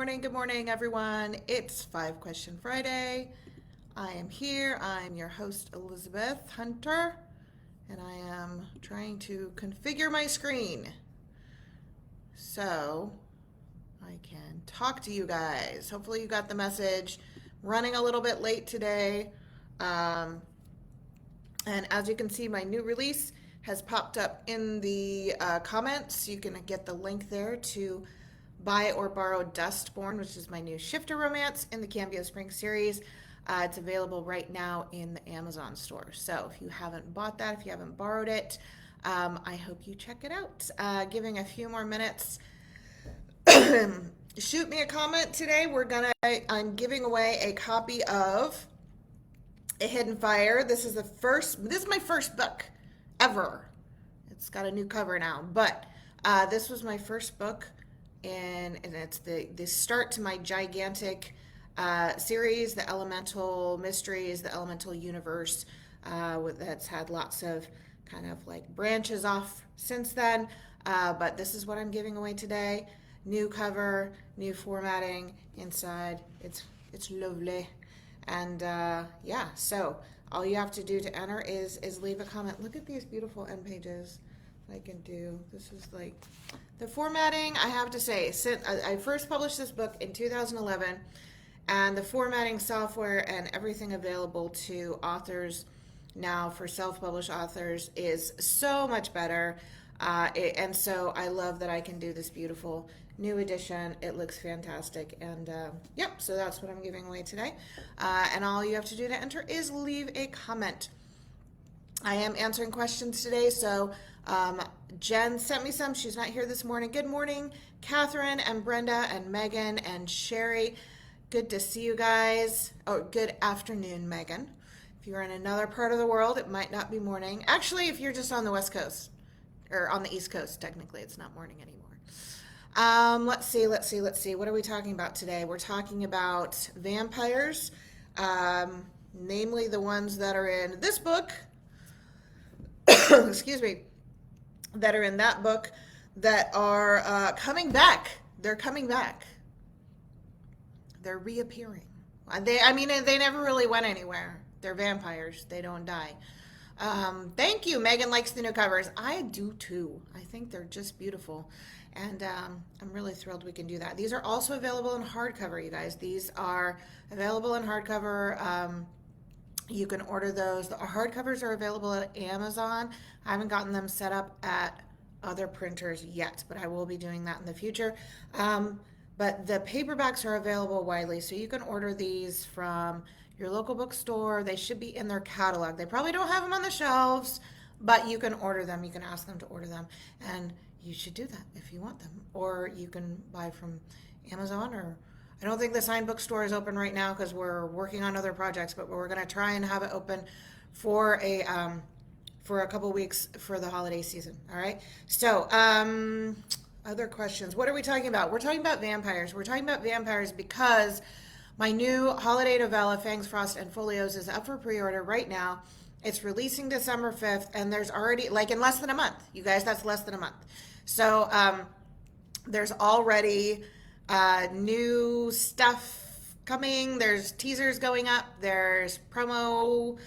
Good morning, everyone. It's Five Question Friday. I am here. I'm your host, Elizabeth Hunter, and I am trying to configure my screen so I can talk to you guys. Hopefully, you got the message. Running a little bit late today. And as you can see, my new release has popped up in the comments. You can get the link there to buy or borrow Dustborn, which is my new shifter romance in the Cambio Spring series. It's available right now in the Amazon store. So if you haven't bought that, if you haven't borrowed it, I hope you check it out. Giving a few more minutes. Shoot me a comment today. I'm giving away a copy of A Hidden Fire. This is my first book ever. It's got a new cover now, but this was my first book, and it's the start to my gigantic series, the Elemental Mysteries, the Elemental Universe, that's had lots of kind of like branches off since then. But this is what I'm giving away today. New cover, new formatting inside. It's lovely. And yeah, so all you have to do to enter is leave a comment. Look at these beautiful end pages I can do. This is like the formatting. I have to say, since I first published this book in 2011, and the formatting software and everything available to authors now for self-published authors is so much better. And so I love that I can do this beautiful new edition. It looks fantastic. And yep, so that's what I'm giving away today. And all you have to do to enter is leave a comment. I am answering questions today, so Jen sent me some. She's not here this morning. Good morning, Catherine and Brenda and Megan and Sherry. Good to see you guys. Oh, good afternoon, Megan. If you're in another part of the world, it might not be morning. Actually, if you're just on the West Coast, or on the East Coast, technically, it's not morning anymore. Let's see. What are we talking about today? We're talking about vampires, namely the ones that are in this book, excuse me, that are in that book that are coming back. They're coming back. They're reappearing. They never really went anywhere. They're vampires. They don't die. Thank you. Megan likes the new covers. I do too. I think they're just beautiful. And I'm really thrilled we can do that. These are also available in hardcover, you guys. These are available in hardcover. You can order those. The hardcovers are available at Amazon. I haven't gotten them set up at other printers yet, but I will be doing that in the future. But the paperbacks are available widely, so you can order these from your local bookstore. They should be in their catalog. They probably don't have them on the shelves, but you can order them. You can ask them to order them, and you should do that if you want them. Or you can buy from Amazon, or I don't think the Sign Bookstore is open right now because we're working on other projects, but we're going to try and have it open for a couple weeks for the holiday season. All right. So, other questions. What are we talking about? We're talking about vampires. We're talking about vampires because my new holiday novella, Fangs, Frost, and Folios, is up for pre-order right now. It's releasing December 5th, and there's already, like in less than a month. You guys, that's less than a month. So there's already new stuff coming. There's teasers going up. There's promo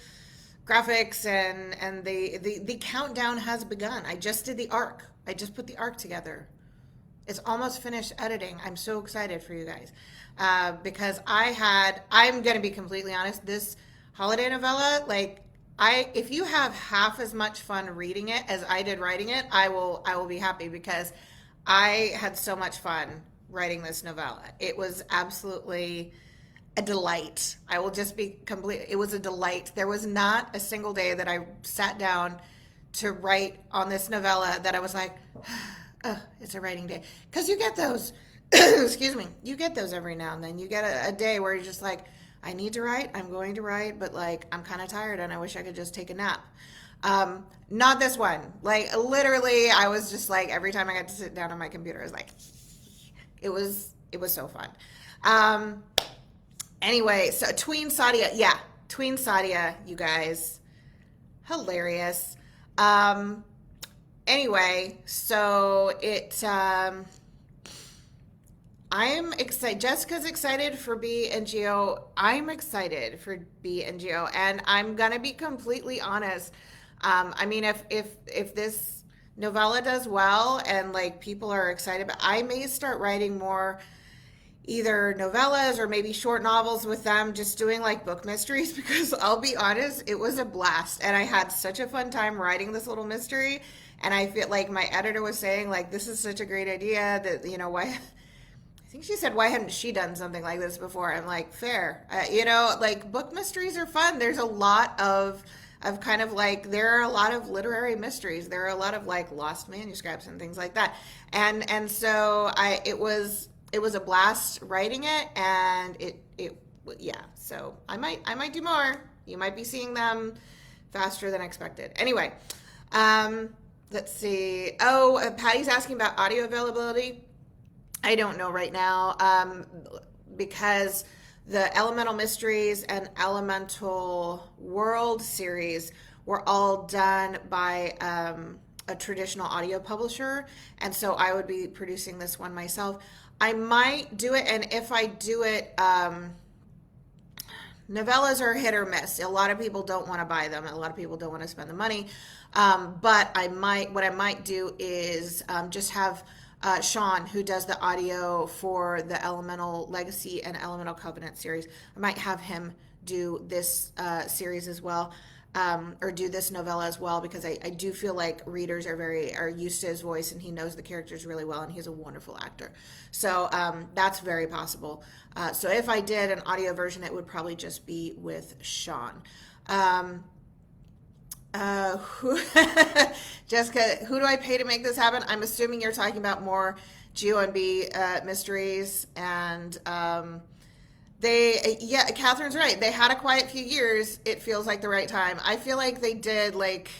graphics, and the countdown has begun. I just did the arc. I just put the arc together. It's almost finished editing. I'm so excited for you guys because I'm going to be completely honest, this holiday novella, if you have half as much fun reading it as I did writing it, I will be happy because I had so much fun writing this novella. It was absolutely a delight. I will just be it was a delight. There was not a single day that I sat down to write on this novella that I was like, it's a writing day. Because you get those, excuse me, you get those every now and then. You get a day where you're just like, I need to write, I'm going to write, but I'm kind of tired and I wish I could just take a nap. Not this one. Literally, I was just every time I got to sit down on my computer, I was like, it was so fun. Anyway, so Tween Sadia, you guys, hilarious. Anyway, so I'm excited. Jessica's excited for B and Geo. I'm excited for B and Geo, and I'm gonna be completely honest. I mean, if this novella does well and like people are excited, but I may start writing more either novellas or maybe short novels with them, just doing like book mysteries because I'll be honest, it was a blast and I had such a fun time writing this little mystery. And I feel like my editor was saying like this is such a great idea that why I think she said why hadn't she done something like this before. I'm like fair, like book mysteries are fun. There's a lot of kind of like there are a lot of literary mysteries. There are a lot of like lost manuscripts and things like that. And so it was a blast writing it, and it yeah. So I might do more. You might be seeing them faster than expected. Anyway, let's see. Oh, Patty's asking about audio availability. I don't know right now, because the Elemental Mysteries and Elemental World series were all done by a traditional audio publisher, and so I would be producing this one myself. I might do it, and if I do it, novellas are hit or miss. A lot of people don't want to buy them. A lot of people don't want to spend the money. But what I might do is just have Sean, who does the audio for the Elemental Legacy and Elemental Covenant series. I might have him do this series as well. Or do this novella as well, because I do feel like readers are used to his voice, and he knows the characters really well, and he's a wonderful actor. So that's very possible. So if I did an audio version, it would probably just be with Sean. Jessica, who do I pay to make this happen? I'm assuming you're talking about more Geo and B mysteries, and Catherine's right. They had a quiet few years. It feels like the right time. I feel like they did like,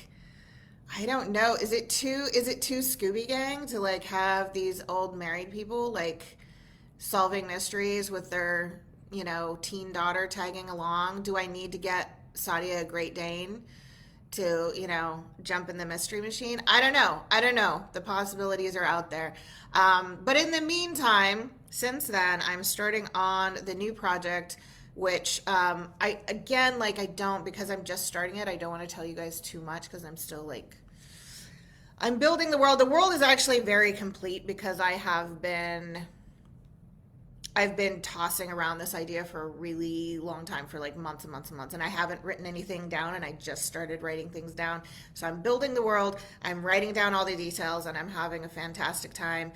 I don't know. Is it too Scooby Gang to like have these old married people like solving mysteries with their, teen daughter tagging along? Do I need to get Sadia a Great Dane to, jump in the mystery machine? I don't know. The possibilities are out there. But in the meantime, since then, I'm starting on the new project, which because I'm just starting it, I don't want to tell you guys too much because I'm still I'm building the world. The world is actually very complete because I've been tossing around this idea for a really long time, for like months and months and months, and I haven't written anything down, and I just started writing things down. So I'm building the world, I'm writing down all the details, and I'm having a fantastic time.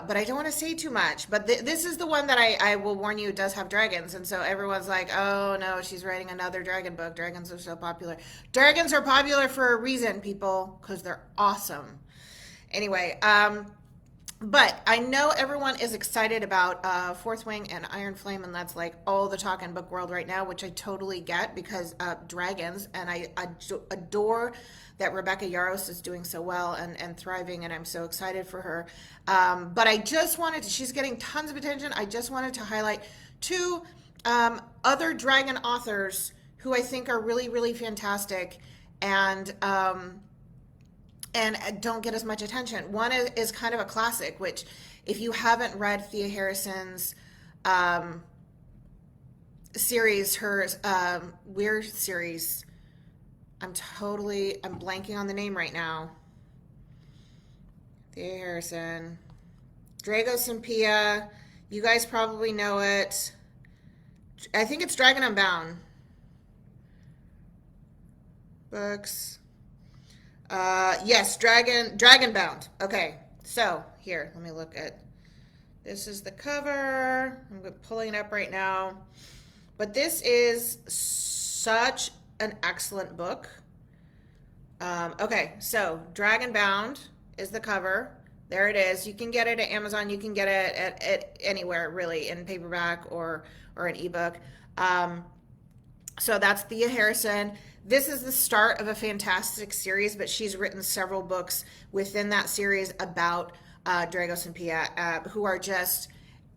But I don't want to say too much. But this is the one that I will warn you does have dragons. And so everyone's like, oh no, she's writing another dragon book. Dragons are so popular. Dragons are popular for a reason, people, because they're awesome. Anyway, but I know everyone is excited about Fourth Wing and Iron Flame, and that's like all the talk in book world right now, which I totally get because dragons, and I adore that Rebecca Yarros is doing so well and thriving, and I'm so excited for her. But I just she's getting tons of attention. I just wanted to highlight two other dragon authors who I think are really, really fantastic and don't get as much attention. One is kind of a classic, which if you haven't read Thea Harrison's series, her Weird series, I'm blanking on the name right now. Thea Harrison, Dragos and Pia, you guys probably know it. I think it's Dragon Unbound. Books. Yes, Dragonbound. Okay, so here, let me look at. This is the cover. I'm pulling it up right now. But this is such an excellent book. Okay, so Dragonbound is the cover. There it is. You can get it at Amazon. You can get it at anywhere, really, in paperback or an ebook. So that's Thea Harrison. This is the start of a fantastic series, but she's written several books within that series about Dragos and Pia, who are just,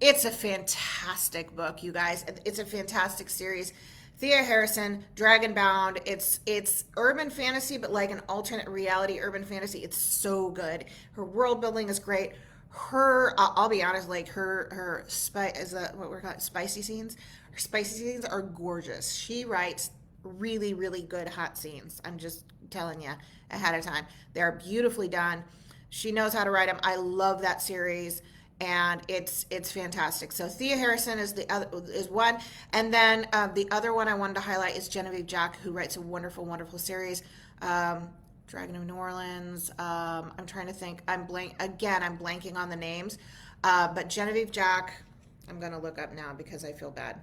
it's a fantastic book, you guys. It's a fantastic series. Thea Harrison, Dragonbound. It's urban fantasy, but like an alternate reality urban fantasy. It's so good. Her world building is great. her, I'll be honest, like her is that what we're calling spicy scenes? Her spicy scenes are gorgeous. She writes really, really good hot scenes. I'm just telling you ahead of time. They're beautifully done. She knows how to write them. I love that series, and it's fantastic. So Thea Harrison is the other is one, and then the other one I wanted to highlight is Genevieve Jack, who writes a wonderful, wonderful series. Dragon of New Orleans. I'm trying to think. I'm blanking on the names, but Genevieve Jack. I'm gonna look up now because I feel bad.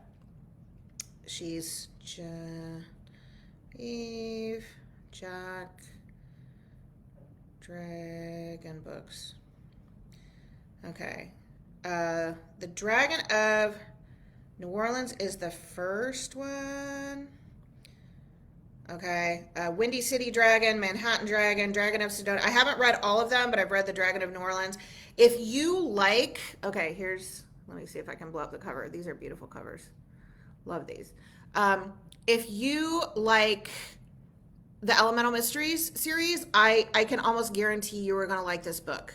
She's Genevieve Jack. Dragon books. Okay. The Dragon of New Orleans is the first one. Okay. Windy City Dragon, Manhattan Dragon, Dragon of Sedona. I haven't read all of them, but I've read the Dragon of New Orleans. If you like, okay, let me see if I can blow up the cover. These are beautiful covers. Love these. If you like the Elemental Mysteries series, I can almost guarantee you are going to like this book.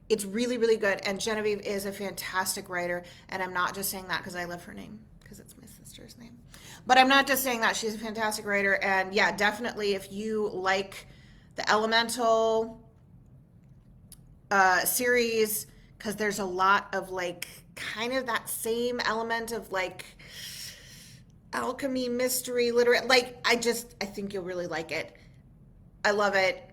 It's really, really good. And Genevieve is a fantastic writer. And I'm not just saying that because I love her name, because it's my sister's name. But I'm not just saying that. She's a fantastic writer. And yeah, definitely if you like the Elemental series, because there's a lot of like kind of that same element of like alchemy, mystery, literate. Like I think you'll really like it. I love it.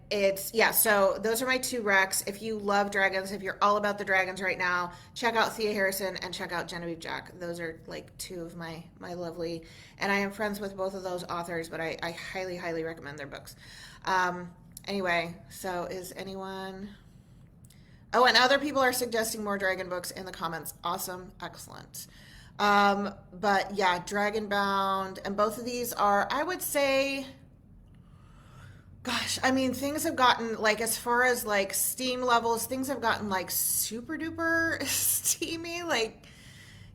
So those are my two recs. If you love dragons, if you're all about the dragons right now, check out Thea Harrison and check out Genevieve Jack. Those are like two of my lovely, and I am friends with both of those authors, but I highly, highly recommend their books. Anyway, so is anyone... Oh, and other people are suggesting more dragon books in the comments. Awesome. Excellent. But yeah, Dragonbound, and both of these are, I would say... Gosh, I mean, things have gotten, like, as far as, like, steam levels, things have gotten, like, super duper steamy. Like,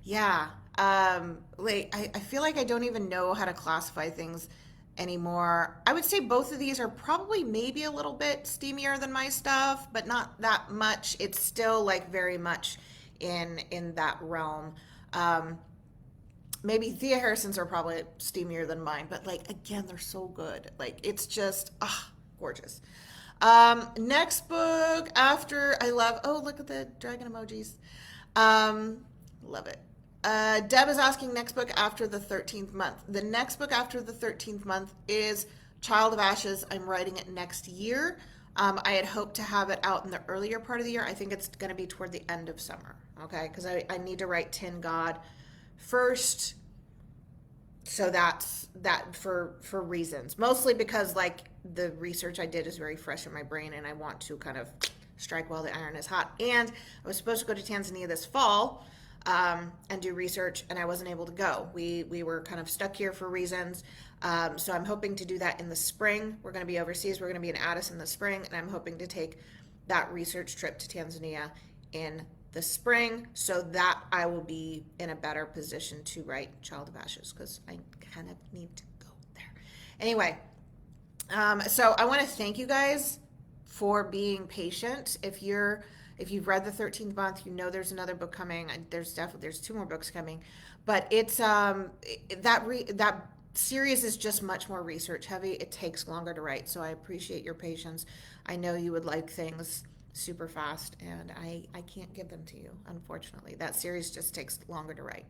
yeah. I feel like I don't even know how to classify things anymore. I would say both of these are probably maybe a little bit steamier than my stuff, but not that much. It's still, like, very much in that realm. Maybe Thea Harrison's are probably steamier than mine, but like, again, they're so good. Like, it's just, gorgeous. Next book after look at the dragon emojis. Love it. Deb is asking next book after the 13th month. The next book after the 13th month is Child of Ashes. I'm writing it next year. I had hoped to have it out in the earlier part of the year. I think it's going to be toward the end of summer. Okay. Cause I need to write Tin God first, so that's that for reasons, mostly because like the research I did is very fresh in my brain and I want to kind of strike while the iron is hot. And I was supposed to go to Tanzania this fall and do research, and I wasn't able to go. We were kind of stuck here for reasons, so I'm hoping to do that in the spring. We're going to be overseas. We're going to be in Addis in the spring, and I'm hoping to take that research trip to Tanzania in the spring, so that I will be in a better position to write Child of Ashes, because I kind of need to go there. Anyway, so I want to thank you guys for being patient. If you've read the 13th month, you know there's another book coming. There's two more books coming, but it's that series is just much more research heavy. It takes longer to write, so I appreciate your patience. I know you would like things super fast, and I can't give them to you, unfortunately. That series just takes longer to write.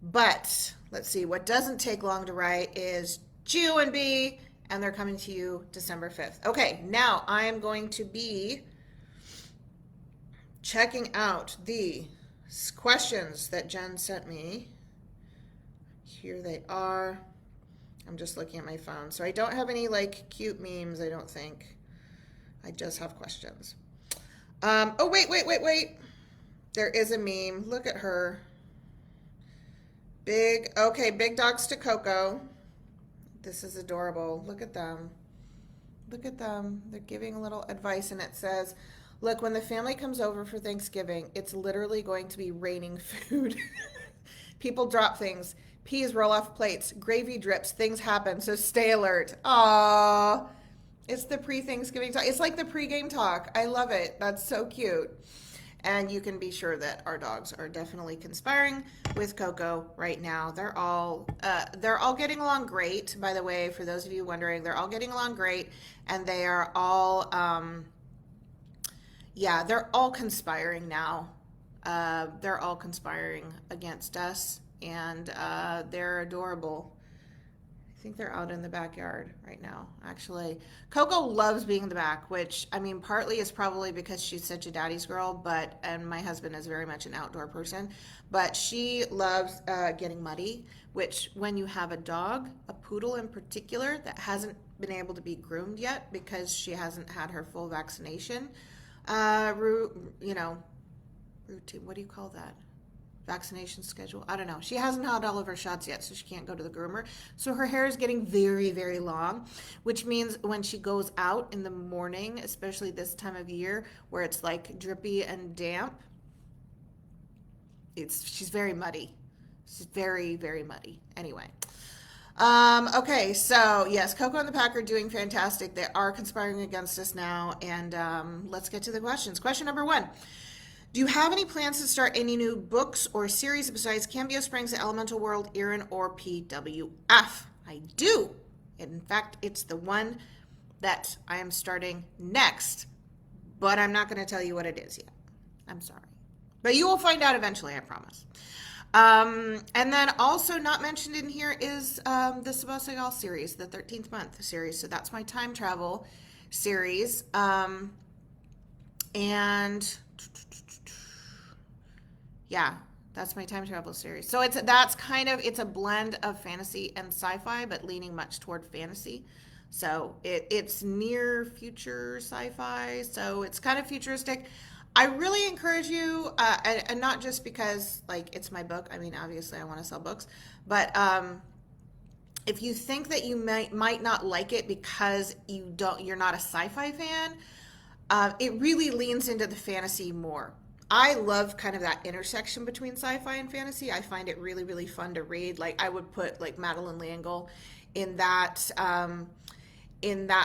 But let's see, what doesn't take long to write is G-O&B, and they're coming to you December 5th. Okay, now I am going to be checking out the questions that Jen sent me. Here they are. I'm just looking at my phone. So I don't have any like cute memes, I don't think. I just have questions. Oh, wait. There is a meme. Look at her. Big dogs to Coco. This is adorable. Look at them. They're giving a little advice, and it says, look, when the family comes over for Thanksgiving, it's literally going to be raining food. People drop things. Peas roll off plates. Gravy drips. Things happen, so stay alert. Aww. It's the pre-Thanksgiving talk. It's like the pre-game talk. I love it. That's so cute. And you can be sure that our dogs are definitely conspiring with Coco right now. They're all getting along great. By the way, for those of you wondering, they're all getting along great, and they are all, yeah, they're all conspiring now. They're all conspiring against us, and they're adorable. I think they're out in the backyard right now, actually. Coco loves being in the back, which, I mean, partly is probably because she's such a daddy's girl, and my husband is very much an outdoor person, but she loves getting muddy, which when you have a dog, a poodle in particular, that hasn't been able to be groomed yet because she hasn't had her full vaccination, you know, routine, what do you call that? Vaccination schedule. I don't know. She hasn't had all of her shots yet, so she can't go to the groomer. So her hair is getting very, very long, which means when she goes out in the morning, especially this time of year where it's like drippy and damp, she's very muddy. She's very, very muddy. Anyway. Okay, so yes, Coco and the Pack are doing fantastic. They are conspiring against us now, and let's get to the questions. Question number 1. Do you have any plans to start any new books or series besides Cambio Springs, The Elemental World, Erin, or PWF? I do. In fact, it's the one that I am starting next, but I'm not going to tell you what it is yet. I'm sorry. But you will find out eventually, I promise. And then also not mentioned in here is the Sebastien series, the 13th month series. So that's my time travel series. And yeah, that's my time travel series. So it's a blend of fantasy and sci-fi, but leaning much toward fantasy. So it's near future sci-fi, so it's kind of futuristic. I really encourage you, and not just because like it's my book. I mean, obviously I want to sell books, but if you think that you might not like it because you're not a sci-fi fan, it really leans into the fantasy more. I love kind of that intersection between sci-fi and fantasy. I find it really, really fun to read. Like I would put like Madeleine L'Engle in that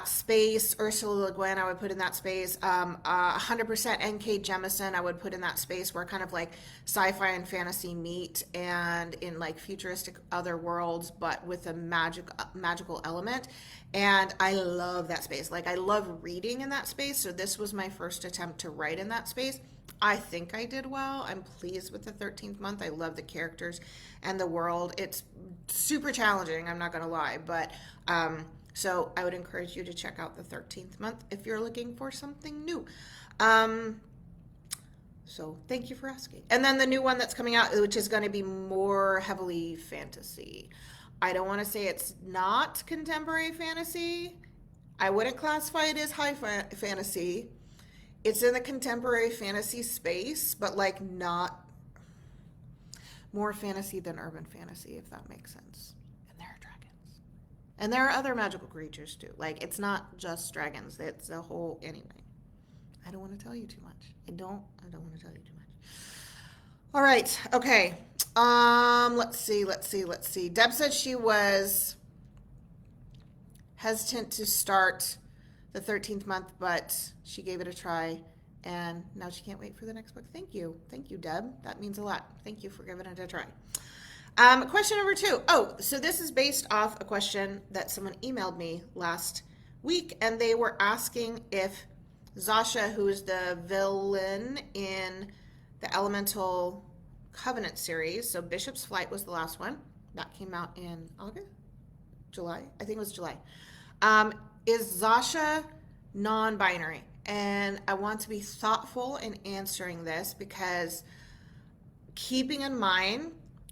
space. Ursula Le Guin I would put in that space. 100% N.K. Jemisin I would put in that space where kind of like sci-fi and fantasy meet, and in like futuristic other worlds, but with a magical element. And I love that space. Like I love reading in that space. So this was my first attempt to write in that space. I think I did well. I'm pleased with the 13th month. I love the characters and the world. It's super challenging, I'm not going to lie. But so I would encourage you to check out the 13th month if you're looking for something new. So thank you for asking. And then the new one that's coming out, which is going to be more heavily fantasy. I don't want to say it's not contemporary fantasy. I wouldn't classify it as high fantasy. It's in the contemporary fantasy space, but like not more fantasy than urban fantasy, if that makes sense. And there are dragons. And there are other magical creatures too. Like it's not just dragons. It's a whole, anyway. I don't want to tell you too much. I don't want to tell you too much. All right. Okay. Let's see. Deb said she was hesitant to start the 13th month, but she gave it a try, and now she can't wait for the next book. Thank you, Deb. That means a lot. Thank you for giving it a try. Question number 2. Oh, so this is based off a question that someone emailed me last week, and they were asking if Zasha, who is the villain in the Elemental Covenant series, so Bishop's Flight was the last one. That came out in July. I think it was July. Is Zasha non-binary? And I want to be thoughtful in answering this, because keeping in mind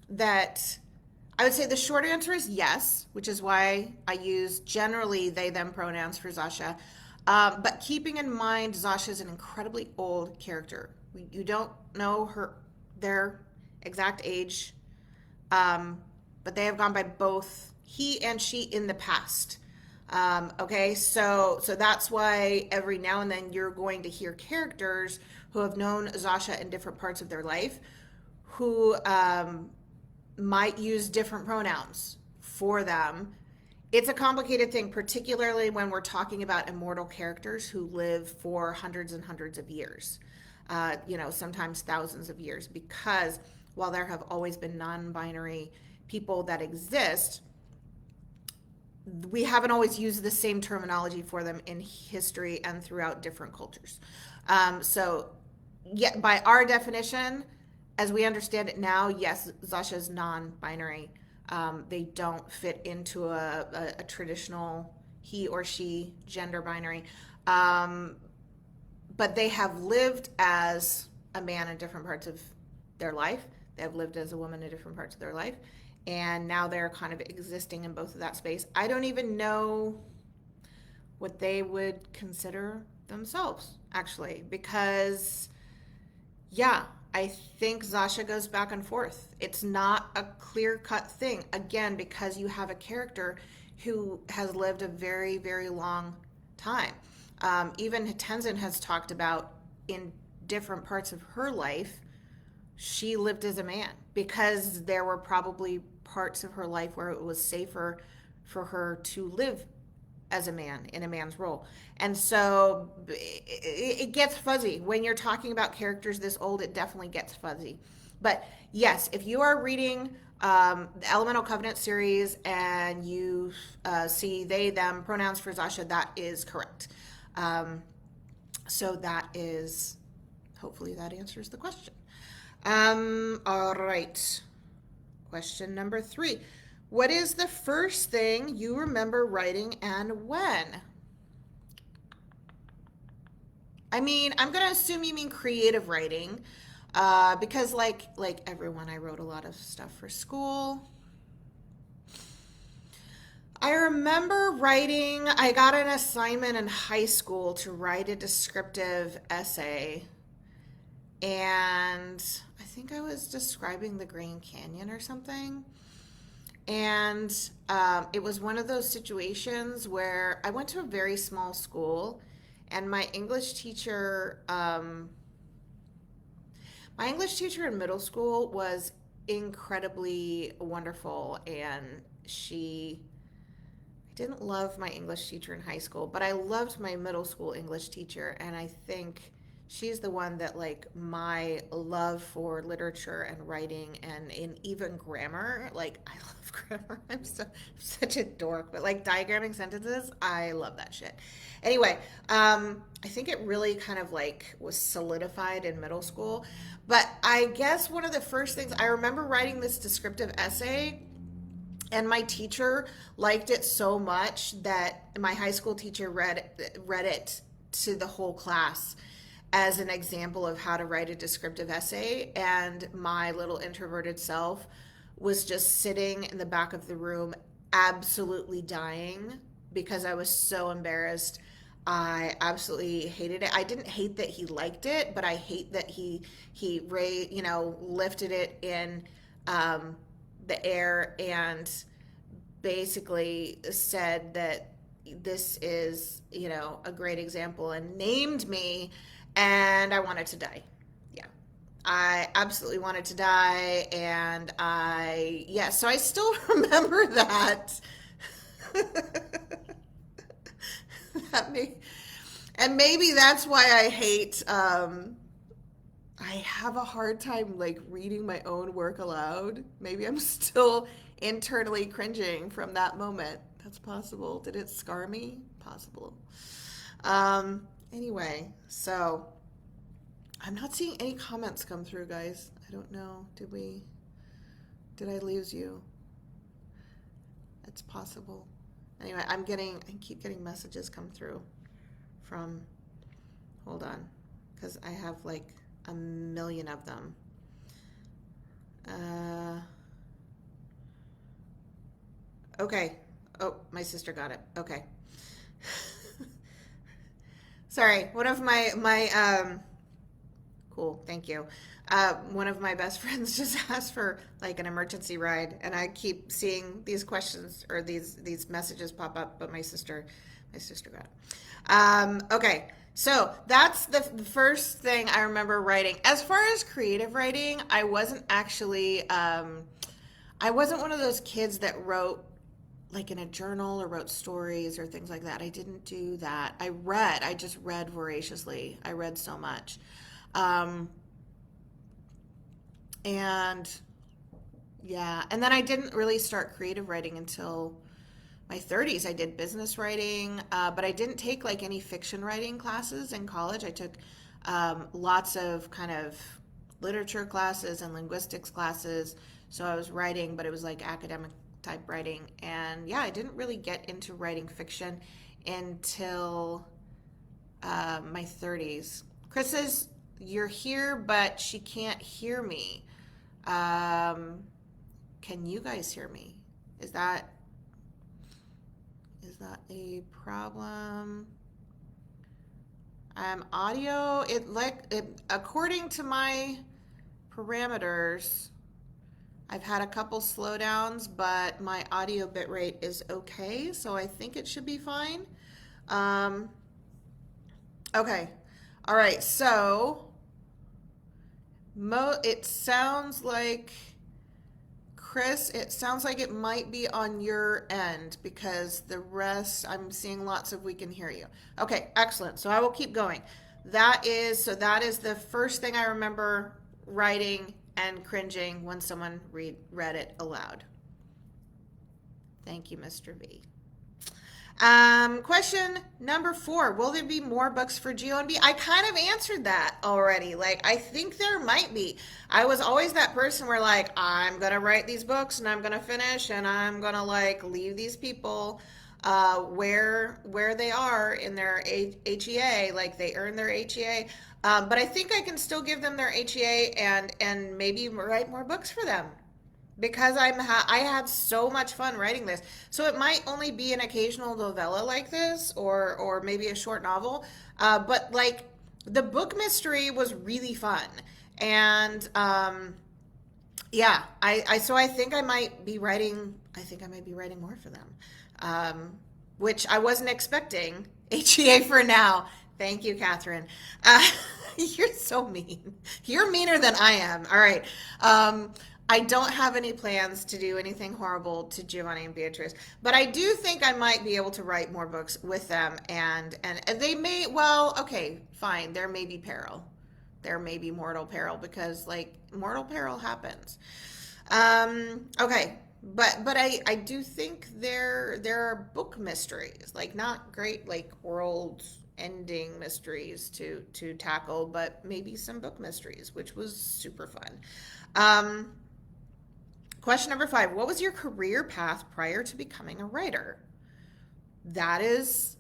that I would say the short answer is yes, which is why I use generally they, them pronouns for Zasha. But keeping in mind Zasha is an incredibly old character. You don't know their exact age, but they have gone by both he and she in the past. Okay, so that's why every now and then you're going to hear characters who have known Zasha in different parts of their life who might use different pronouns for them it's a complicated thing, particularly when we're talking about immortal characters who live for hundreds and hundreds of years, sometimes thousands of years, because while there have always been non-binary people that exist, we haven't always used the same terminology for them in history and throughout different cultures. So, yeah, by our definition, as we understand it now, yes, Zasha's non-binary. They don't fit into a traditional he or she gender binary. But they have lived as a man in different parts of their life. They have lived as a woman in different parts of their life. And now they're kind of existing in both of that space. I don't even know what they would consider themselves, actually, because, yeah, I think Zasha goes back and forth. It's not a clear-cut thing, again, because you have a character who has lived a very, very long time. Even Tenzin has talked about in different parts of her life, she lived as a man because there were probably parts of her life where it was safer for her to live as a man in a man's role. And so it gets fuzzy. When you're talking about characters this old, it definitely gets fuzzy. But yes, if you are reading the Elemental Covenant series and you see they, them, pronouns for Zasha, that is correct. So that is, hopefully that answers the question. All right. Question number 3. What is the first thing you remember writing and when? I mean, I'm going to assume you mean creative writing, because like everyone, I wrote a lot of stuff for school. I remember writing, I got an assignment in high school to write a descriptive essay, and I think I was describing the Grand Canyon or something. And it was one of those situations where I went to a very small school, and my English teacher in middle school was incredibly wonderful, and I didn't love my English teacher in high school, but I loved my middle school English teacher, and I think she's the one that, like, my love for literature and writing and in even grammar, like, I love grammar. I'm such a dork, but like diagramming sentences, I love that shit. Anyway, I think it really kind of like was solidified in middle school. But I guess one of the first things I remember writing this descriptive essay, and my teacher liked it so much that my high school teacher read it to the whole class as an example of how to write a descriptive essay. And my little introverted self was just sitting in the back of the room, absolutely dying because I was so embarrassed. I absolutely hated it. I didn't hate that he liked it, but I hate that he lifted it in the air and basically said that this is, a great example, and named me, and I wanted to die. Yeah. I absolutely wanted to die, and so I still remember that. And maybe that's why I hate, I have a hard time like reading my own work aloud. Maybe I'm still internally cringing from that moment. That's possible. Did it scar me? Possible. Anyway, so I'm not seeing any comments come through, guys. I don't know. Did I lose you? It's possible. Anyway, I keep getting messages come through from, hold on, because I have like a million of them. Okay. Oh, my sister got it. Okay. Sorry, one of my cool, thank you. One of my best friends just asked for like an emergency ride, and I keep seeing these questions or these messages pop up, but my sister got it. Okay, so that's the first thing I remember writing. As far as creative writing, I wasn't actually I wasn't one of those kids that wrote like in a journal or wrote stories or things like that. I didn't do that. I just read voraciously. I read so much. Um, and yeah, and then I didn't really start creative writing until my 30s. I did business writing, but I didn't take like any fiction writing classes in college. I took lots of kind of literature classes and linguistics classes. So I was writing, but it was like academic type writing. And yeah, I didn't really get into writing fiction until my 30s. Chris says, "You're here, but she can't hear me. Um, can you guys hear me? Is that is that a problem?" Audio, according to my parameters, I've had a couple slowdowns, but my audio bitrate is okay, so I think it should be fine. Um, okay. All right. So, it sounds like Chris, it sounds like it might be on your end because the rest, I'm seeing lots of we can hear you. Okay, excellent. So I will keep going. That is the first thing I remember writing and cringing when someone read it aloud. Thank you, Mr. V. Question number 4. Will there be more books for GONB? I kind of answered that already. Like, I think there might be. I was always that person where, like, I'm going to write these books and I'm going to finish and I'm going to, like, leave these people where they are in their HEA. Like, they earn their HEA. But I think I can still give them their HEA and maybe write more books for them because I have so much fun writing this. So it might only be an occasional novella like this, or maybe a short novel. But like the book mystery was really fun, and yeah, I think I might be writing. I think I might be writing more for them, which I wasn't expecting. HEA for now. Thank you, Catherine. You're so mean. You're meaner than I am. All right. I don't have any plans to do anything horrible to Giovanni and Beatrice, but I do think I might be able to write more books with them, and they may. Well, okay, fine. There may be peril. There may be mortal peril because like mortal peril happens. Okay, but I do think there are book mysteries, like not great like world ending mysteries to tackle, but maybe some book mysteries, which was super fun. Question number 5. What was your career path prior to becoming a writer? That is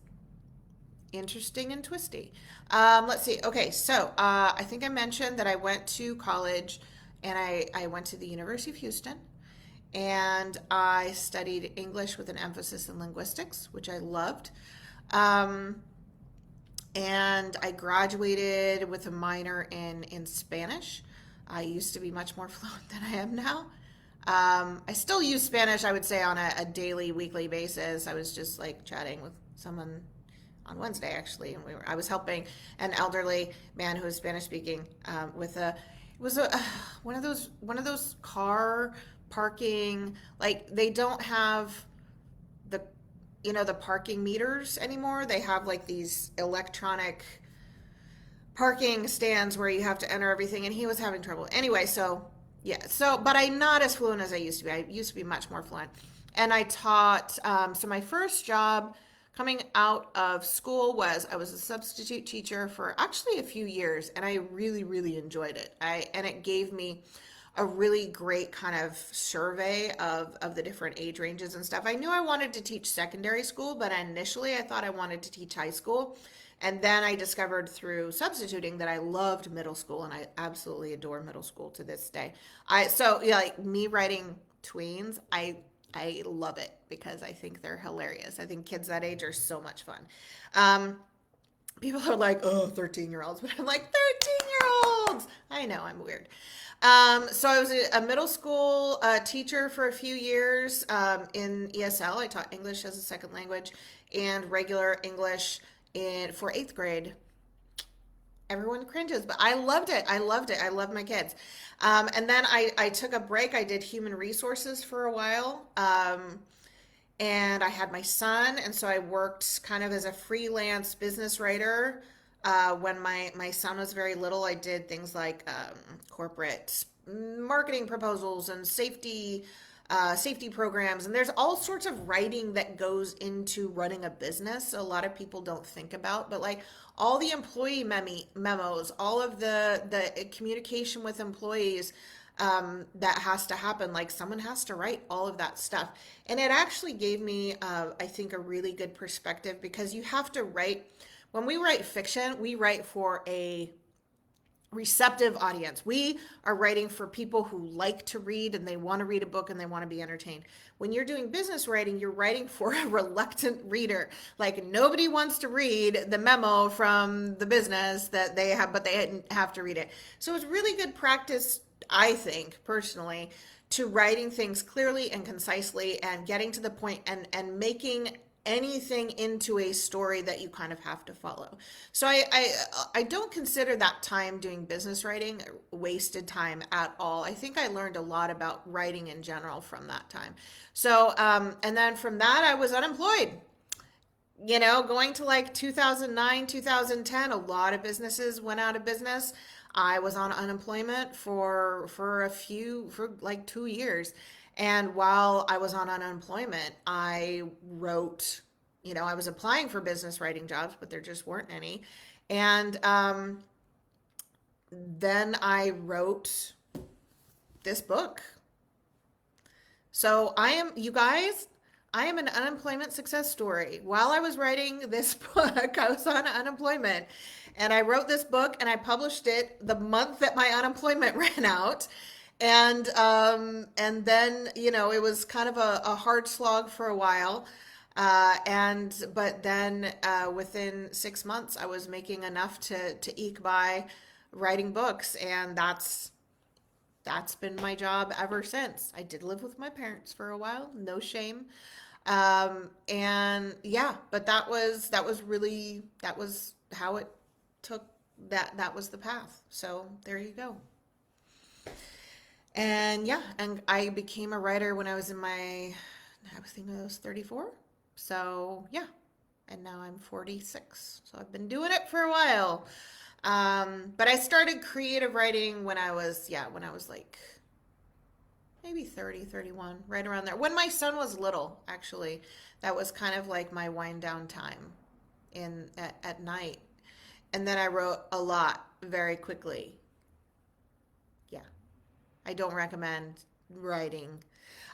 interesting and twisty. Let's see. Okay, so I think I mentioned that I went to college and I went to the University of Houston and I studied English with an emphasis in linguistics, which I loved. And I graduated with a minor in Spanish. I used to be much more fluent than I am now. I still use Spanish, I would say, on a daily, weekly basis. I was just like chatting with someone on Wednesday, actually, and I was helping an elderly man who was Spanish speaking with one of those car parking, like they don't have the the parking meters anymore. They have like these electronic parking stands where you have to enter everything, and he was having trouble anyway. So yeah, but I'm not as fluent as I used to be. I used to be much more fluent, and I taught. So my first job coming out of school was I was a substitute teacher for actually a few years, and I really really enjoyed it. And it gave me a really great kind of survey of the different age ranges and stuff. I knew I wanted to teach secondary school, but initially I thought I wanted to teach high school. And then I discovered through substituting that I loved middle school, and I absolutely adore middle school to this day. So yeah, like me writing tweens, I love it because I think they're hilarious. I think kids that age are so much fun. People are like, oh, 13-year-olds, but I'm like, 13-year-olds. I know, I'm weird. So I was a middle school teacher for a few years in ESL. I taught English as a second language and regular English for 8th grade. Everyone cringes, but I loved it. I loved it. I loved my kids. And then I took a break. I did human resources for a while. and I had my son, and so I worked kind of as a freelance business writer. When my son was very little, I did things like corporate marketing proposals and safety programs, and there's all sorts of writing that goes into running a business. A lot of people don't think about, but like all the employee memos, all of the communication with employees, that has to happen. Like someone has to write all of that stuff. And it actually gave me, I think, a really good perspective because you have to write, when we write fiction, we write for a receptive audience. We are writing for people who like to read and they want to read a book and they want to be entertained. When you're doing business writing, you're writing for a reluctant reader. Like nobody wants to read the memo from the business that they have, but they have to read it. So it's really good practice, I think, personally, to writing things clearly and concisely and getting to the point and making anything into a story that you kind of have to follow. So I don't consider that time doing business writing wasted time at all. I think I learned a lot about writing in general from that time. So and then from that I was unemployed. Going to like 2009, 2010, a lot of businesses went out of business. I was on unemployment for like 2 years. And while I was on unemployment, I wrote, I was applying for business writing jobs, but there just weren't any. And then I wrote this book. So you guys, I am an unemployment success story. While I was writing this book, I was on unemployment. And I wrote this book and I published it the month that my unemployment ran out. And then, it was kind of a hard slog for a while. But then within 6 months, I was making enough to eke by writing books. And that's been my job ever since. I did live with my parents for a while, no shame. And yeah, but that was how it took, that was the path. So there you go. And yeah, and I became a writer when I was I was thinking I was 34. So yeah, and now I'm 46. So I've been doing it for a while. But I started creative writing when I was like maybe 30, 31, right around there. When my son was little, actually, that was kind of like my wind down time at night. And then I wrote a lot very quickly. Yeah. I don't recommend writing.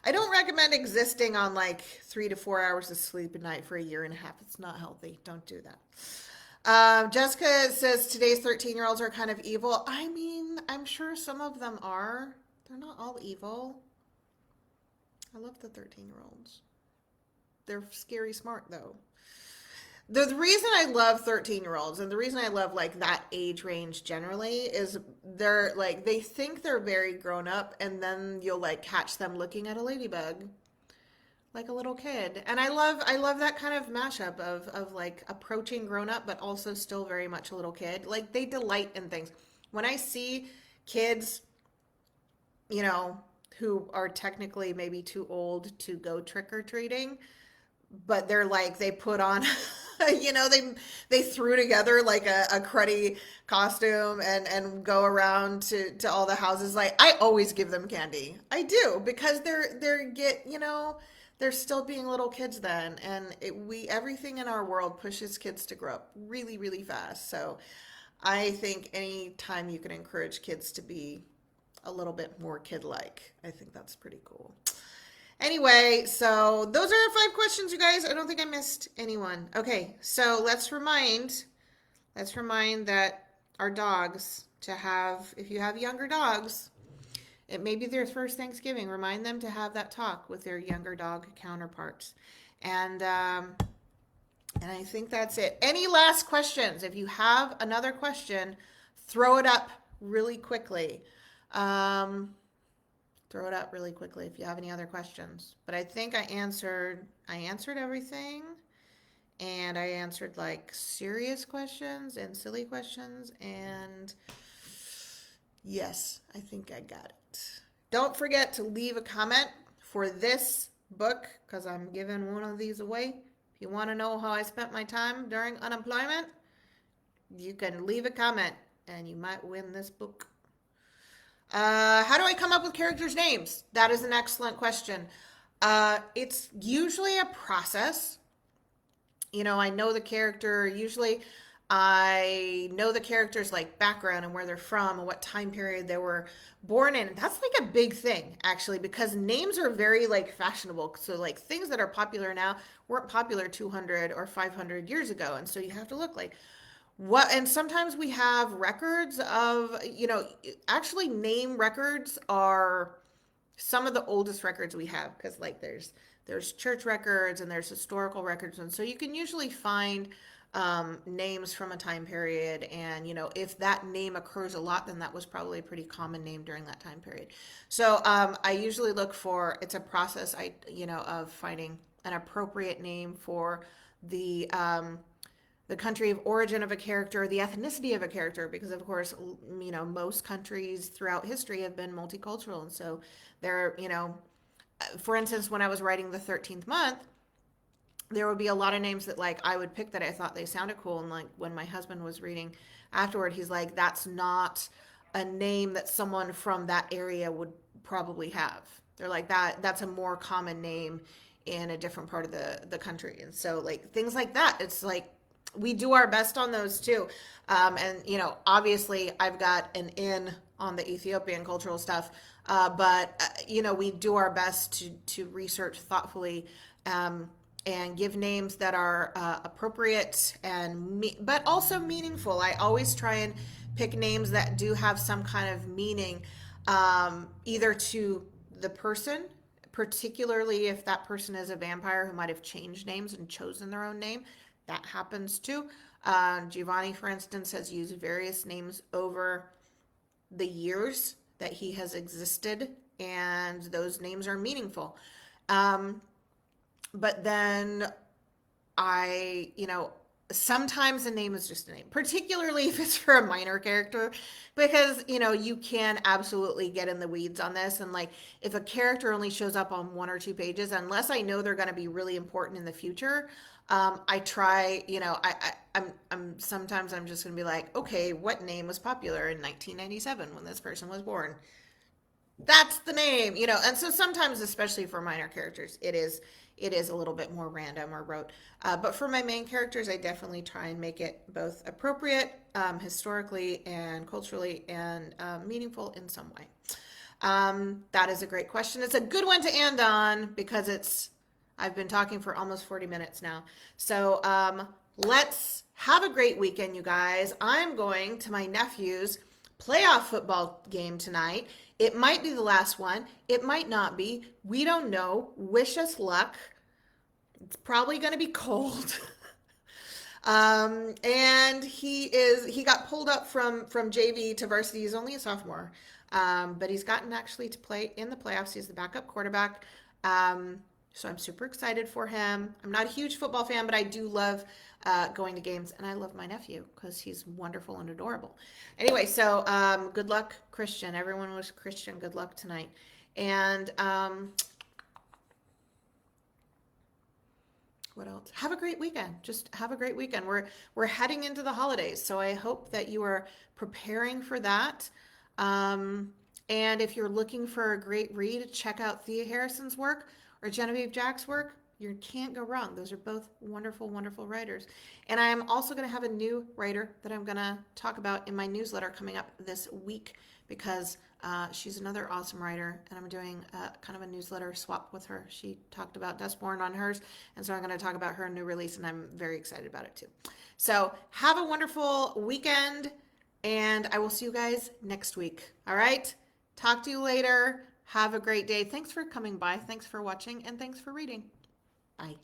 I don't recommend existing on like 3 to 4 hours of sleep a night for a year and a half. It's not healthy. Don't do that. Jessica says today's 13-year-olds are kind of evil. I mean, I'm sure some of them are. They're not all evil. I love the 13-year-olds. They're scary smart, though. The reason I love 13-year-olds and the reason I love like that age range generally is they're like, they think they're very grown up, and then you'll like catch them looking at a ladybug like a little kid. And I love that kind of mashup of like approaching grown up but also still very much a little kid. Like they delight in things. When I see kids, who are technically maybe too old to go trick or treating, but they're like, they put on they threw together like a cruddy costume and go around to all the houses. Like I always give them candy. I do, because they're still being little kids then, and everything in our world pushes kids to grow up really, really fast. So I think any time you can encourage kids to be a little bit more kid-like, I think that's pretty cool. Anyway, so those are our 5 questions, you guys. I don't think I missed anyone. Okay, so let's remind that our dogs if you have younger dogs, it may be their first Thanksgiving. Remind them to have that talk with their younger dog counterparts. And I think that's it. Any last questions? If you have another question, throw it up really quickly. Throw it up really quickly if you have any other questions. But I think I answered everything. And I answered like serious questions and silly questions. And yes, I think I got it. Don't forget to leave a comment for this book because I'm giving one of these away. If you want to know how I spent my time during unemployment, you can leave a comment and you might win this book. How do I come up with characters' names? That is an excellent question. It's usually a process. I know the character. Usually, I know the character's like background and where they're from and what time period they were born in. That's like a big thing, actually, because names are very like fashionable. So, like things that are popular now weren't popular 200 or 500 years ago. And so you have to look like, what, and sometimes we have records of, actually name records are some of the oldest records we have because like there's church records and there's historical records, and so you can usually find names from a time period, and if that name occurs a lot, then that was probably a pretty common name during that time period. So I usually look for, it's a process of finding an appropriate name for the country of origin of a character, the ethnicity of a character, because of course, most countries throughout history have been multicultural. And so there, for instance, when I was writing the 13th month, there would be a lot of names that like I would pick that I thought they sounded cool. And like when my husband was reading afterward, he's like, that's not a name that someone from that area would probably have. They're like, that's a more common name in a different part of the country. And so like things like that, it's like we do our best on those too. And obviously I've got an in on the Ethiopian cultural stuff, but we do our best to research thoughtfully, and give names that are appropriate but also meaningful. I always try and pick names that do have some kind of meaning, either to the person, particularly if that person is a vampire who might have changed names and chosen their own name. That happens too. Giovanni, for instance, has used various names over the years that he has existed, and those names are meaningful. But then sometimes a name is just a name, particularly if it's for a minor character, because, you can absolutely get in the weeds on this. And like, if a character only shows up on 1 or 2 pages, unless I know they're going to be really important in the future, I try, sometimes I'm just going to be like, okay, what name was popular in 1997 when this person was born? That's the name, and so sometimes, especially for minor characters, it is a little bit more random or rote. But for my main characters, I definitely try and make it both appropriate, historically and culturally, and meaningful in some way. That is a great question. It's a good one to end on because I've been talking for almost 40 minutes now. So let's have a great weekend, you guys. I'm going to my nephew's playoff football game tonight. It might be the last one. It might not be. We don't know. Wish us luck. It's probably going to be cold. And he got pulled up from JV to varsity. He's only a sophomore. But he's gotten actually to play in the playoffs. He's the backup quarterback. So I'm super excited for him. I'm not a huge football fan, but I do love going to games, and I love my nephew because he's wonderful and adorable. Anyway, so good luck, Christian. Everyone wish Christian good luck tonight. And what else? Have a great weekend. Just have a great weekend. We're heading into the holidays, so I hope that you are preparing for that. And if you're looking for a great read, check out Thea Harrison's work or Genevieve Jack's work. You can't go wrong. Those are both wonderful, wonderful writers. And I'm also going to have a new writer that I'm going to talk about in my newsletter coming up this week, because she's another awesome writer, and I'm doing kind of a newsletter swap with her. She talked about Dustborn on hers, and so I'm going to talk about her new release, and I'm very excited about it too. So have a wonderful weekend, and I will see you guys next week. All right? Talk to you later. Have a great day. Thanks for coming by. Thanks for watching, and thanks for reading. Bye.